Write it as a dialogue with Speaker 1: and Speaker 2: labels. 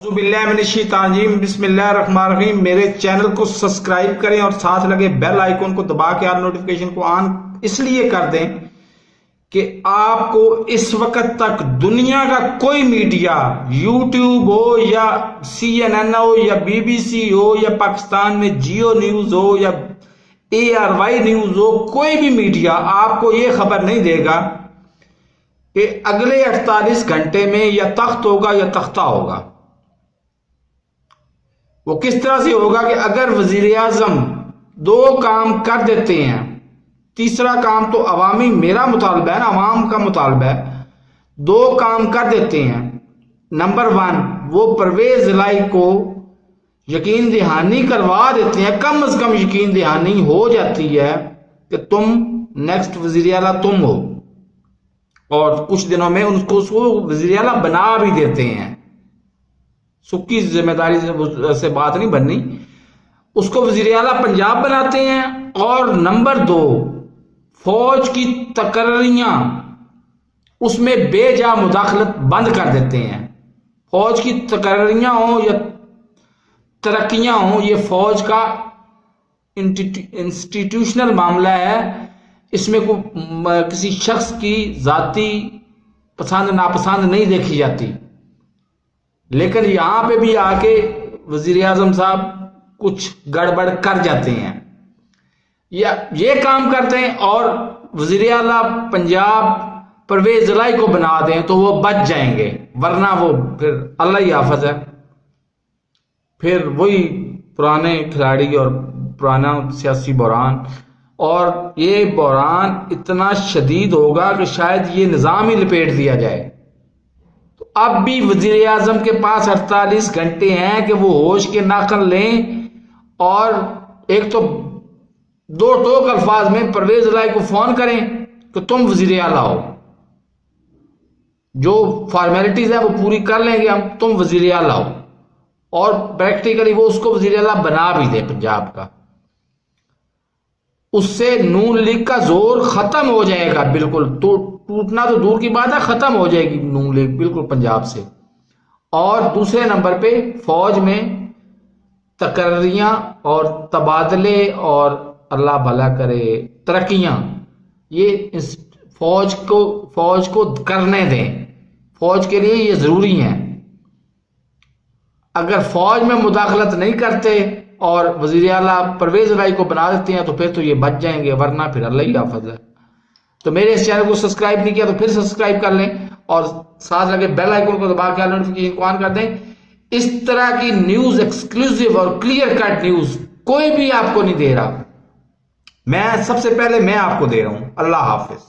Speaker 1: بسم اللہ الرحمن الرحیم۔ میرے چینل کو سبسکرائب کریں اور ساتھ لگے بیل آئیکن کو دبا کے آل نوٹیفیکیشن کو آن اس لیے کر دیں کہ آپ کو اس وقت تک دنیا کا کوئی میڈیا، یوٹیوب ہو یا CNN ہو یا BBC ہو یا پاکستان میں جیو نیوز ہو یا ARY نیوز ہو، کوئی بھی میڈیا آپ کو یہ خبر نہیں دے گا کہ اگلے 48 گھنٹے میں یا تخت ہوگا یا تختہ ہوگا۔ وہ کس طرح سے ہوگا کہ اگر وزیر اعظم 2 کام کر دیتے ہیں، تیسرا کام تو عوامی میرا مطالبہ ہے نا، عوام کا مطالبہ ہے، 2 کام کر دیتے ہیں۔ نمبر 1، وہ پرویز الہی کو یقین دہانی کروا دیتے ہیں، کم از کم یقین دہانی ہو جاتی ہے کہ تم نیکسٹ وزیر اعلیٰ تم ہو، اور کچھ دنوں میں اس کو وزیر اعلیٰ بنا بھی دیتے ہیں۔ سکی ذمہ داری سے بات نہیں بننی، اس کو وزیر اعلیٰ پنجاب بناتے ہیں۔ اور نمبر 2، فوج کی تقرریاں، اس میں بے جا مداخلت بند کر دیتے ہیں۔ فوج کی تقرریاں ہوں یا ترقیاں ہوں، یہ فوج کا انسٹیٹیوشنل معاملہ ہے، اس میں کسی شخص کی ذاتی پسند ناپسند نہیں دیکھی جاتی۔ لیکن یہاں پہ بھی آ کے وزیر اعظم صاحب کچھ گڑبڑ کر جاتے ہیں، یا یہ کام کرتے ہیں اور وزیر اعلیٰ پنجاب پرویز الہی کو بنا دیں تو وہ بچ جائیں گے، ورنہ وہ پھر اللہ ہی حافظ ہے، پھر وہی پرانے کھلاڑی اور پرانا سیاسی بحران۔ اور یہ بحران اتنا شدید ہوگا کہ شاید یہ نظام ہی لپیٹ دیا جائے۔ اب بھی وزیر اعظم کے پاس 48 گھنٹے ہیں کہ وہ ہوش کے ناخن لیں اور ایک تو 2 ٹوک الفاظ میں پرویز الہی کو فون کریں کہ تم وزیر اعلیٰ ہو، جو فارمیلٹیز ہیں وہ پوری کر لیں گے ہم، تم وزیر اعلیٰ ہو، اور پریکٹیکلی وہ اس کو وزیر اعلیٰ بنا بھی دے پنجاب کا۔ اس سے نون لیگ کا زور ختم ہو جائے گا، بالکل ٹوٹنا تو دور کی بات ہے، ختم ہو جائے گی نون لیگ بالکل پنجاب سے۔ اور دوسرے نمبر پہ فوج میں تقرریاں اور تبادلے اور اللہ بھلا کرے ترقیاں، یہ فوج کو کرنے دیں، فوج کے لیے یہ ضروری ہیں۔ اگر فوج میں مداخلت نہیں کرتے اور وزیر اعلیٰ پرویز الہی کو بنا دیتے ہیں تو پھر تو یہ بچ جائیں گے، ورنہ پھر اللہ ہی حافظ ہے۔ تو میرے اس چینل کو سبسکرائب نہیں کیا تو پھر سبسکرائب کر لیں اور ساتھ لگے بیل آئیکن کو دبا کے نوٹیفیکیشن کو آن کر دیں۔ اس طرح کی نیوز، ایکسکلوسیو اور کلیئر کٹ نیوز کوئی بھی آپ کو نہیں دے رہا، میں سب سے پہلے میں آپ کو دے رہا ہوں۔ اللہ حافظ۔